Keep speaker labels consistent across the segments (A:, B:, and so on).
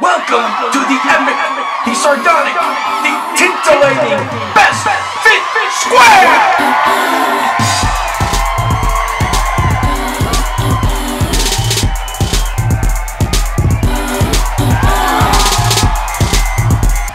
A: Welcome to the epic, the sardonic, the titillating Best Fit Square!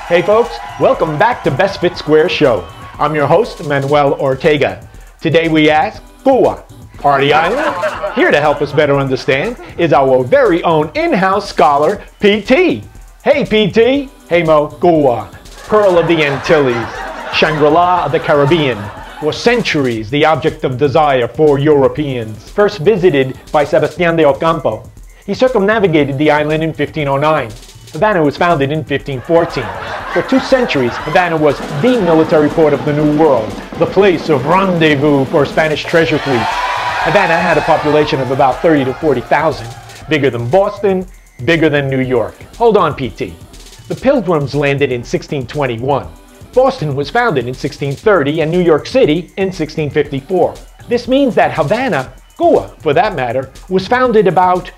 B: Hey folks, welcome back to Best Fit Square Show. I'm your host, Manuel Ortega. Today we ask, Cuba, Party Island? Here to help us better understand is our very own in-house scholar, PT. Hey PT, hey Mo, Cuba, Pearl of the Antilles, Shangri-La of the Caribbean, for centuries the object of desire for Europeans. First visited by Sebastián de Ocampo, he circumnavigated the island in 1509. Havana was founded in 1514. For 2 centuries, Havana was the military port of the New World, the place of rendezvous for Spanish treasure fleets. Havana had a population of about 30 to 40,000, bigger than Boston, bigger than New York. Hold on, PT. The Pilgrims landed in 1621. Boston was founded in 1630 and New York City in 1654. This means that Havana, Cuba for that matter, was founded about,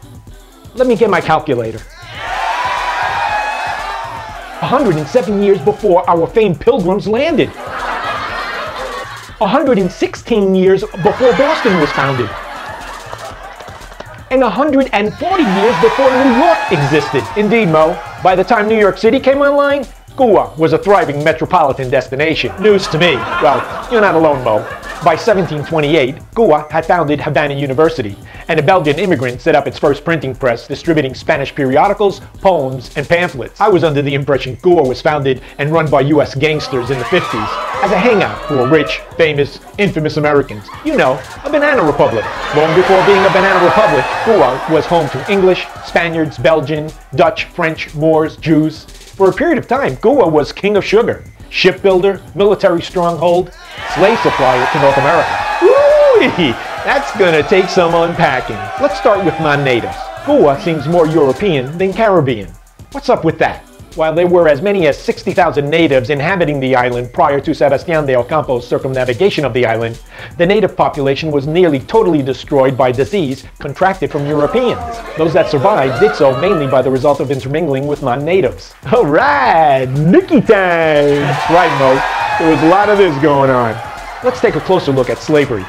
B: let me get my calculator, 107 years before our famed Pilgrims landed. 116 years before Boston was founded. And 140 years before New York existed. Indeed, Mo, by the time New York City came online, Cuba was a thriving metropolitan destination. News to me. Well, you're not alone, Mo. By 1728, Cuba had founded Havana University, and a Belgian immigrant set up its first printing press, distributing Spanish periodicals, poems, and pamphlets. I was under the impression Cuba was founded and run by US gangsters in the 50s, as a hangout for rich, famous, infamous Americans. You know, a banana republic. Long before being a banana republic, Cuba was home to English, Spaniards, Belgian, Dutch, French, Moors, Jews. For a period of time, Cuba was king of sugar, shipbuilder, military stronghold, slave supplier to North America. Woo-wee! That's gonna take some unpacking. Let's start with non-natives. Cuba seems more European than Caribbean. What's up with that? While there were as many as 60,000 natives inhabiting the island prior to Sebastián de Ocampo's circumnavigation of the island, the native population was nearly totally destroyed by disease contracted from Europeans. Those that survived did so mainly by the result of intermingling with non-natives. Alright, Nicky time! That's right, Mo. There was a lot of this going on. Let's take a closer look at slavery.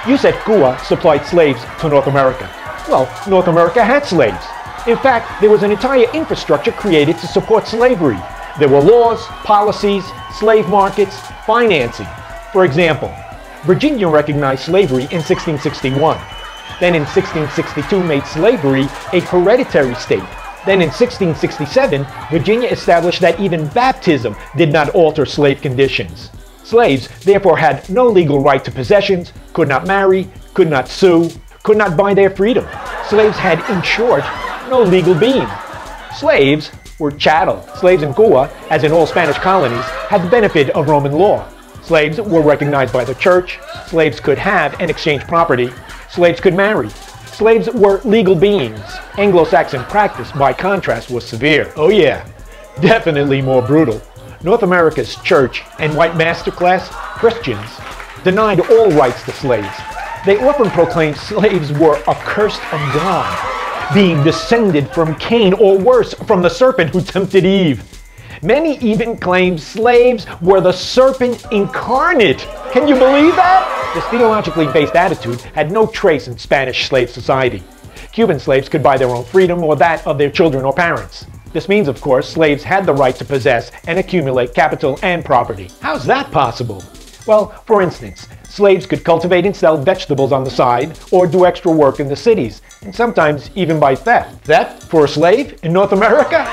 B: You said Cuba supplied slaves to North America. Well, North America had slaves. In fact, there was an entire infrastructure created to support slavery. There were laws, policies, slave markets, financing. For example, Virginia recognized slavery in 1661. Then in 1662 made slavery a hereditary state. Then in 1667, Virginia established that even baptism did not alter slave conditions. Slaves therefore had no legal right to possessions, could not marry, could not sue, could not buy their freedom. Slaves had, in short, no legal being. Slaves were chattel. Slaves in Cuba, as in all Spanish colonies, had the benefit of Roman law. Slaves were recognized by the church. Slaves could have and exchange property. Slaves could marry. Slaves were legal beings. Anglo Saxon practice, by contrast, was severe. Oh yeah, definitely more brutal. North America's church and white master class, Christians, denied all rights to slaves. They often proclaimed slaves were accursed of God, being descended from Cain, or worse, from the serpent who tempted Eve. Many even claimed slaves were the serpent incarnate. Can you believe that? This theologically based attitude had no trace in Spanish slave society. Cuban slaves could buy their own freedom or that of their children or parents. This means, of course, slaves had the right to possess and accumulate capital and property. How's that possible? Well, for instance, slaves could cultivate and sell vegetables on the side or do extra work in the cities, and sometimes even by theft. Theft for a slave in North America?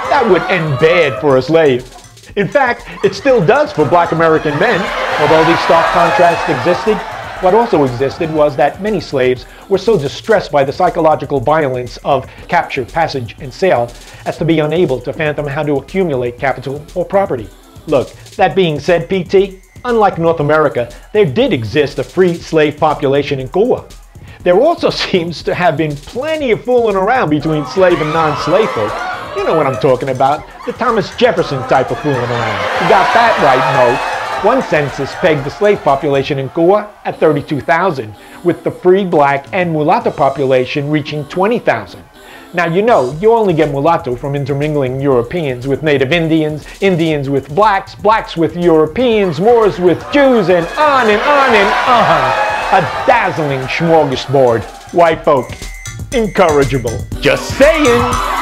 B: That would end bad for a slave. In fact, it still does for black American men. Although these stark contrasts existed, what also existed was that many slaves were so distressed by the psychological violence of capture, passage, and sale as to be unable to fathom how to accumulate capital or property. Look, that being said, PT, unlike North America, there did exist a free slave population in Cuba. There also seems to have been plenty of fooling around between slave and non-slave folk. You know what I'm talking about, the Thomas Jefferson type of fooling around. You got that right, Mo. One census pegged the slave population in Cuba at 32,000, with the free, black, and mulatto population reaching 20,000. Now you know, you only get mulatto from intermingling Europeans with native Indians, Indians with blacks, blacks with Europeans, Moors with Jews, and on and on and on. A dazzling smorgasbord. White folk, incorrigible. Just saying.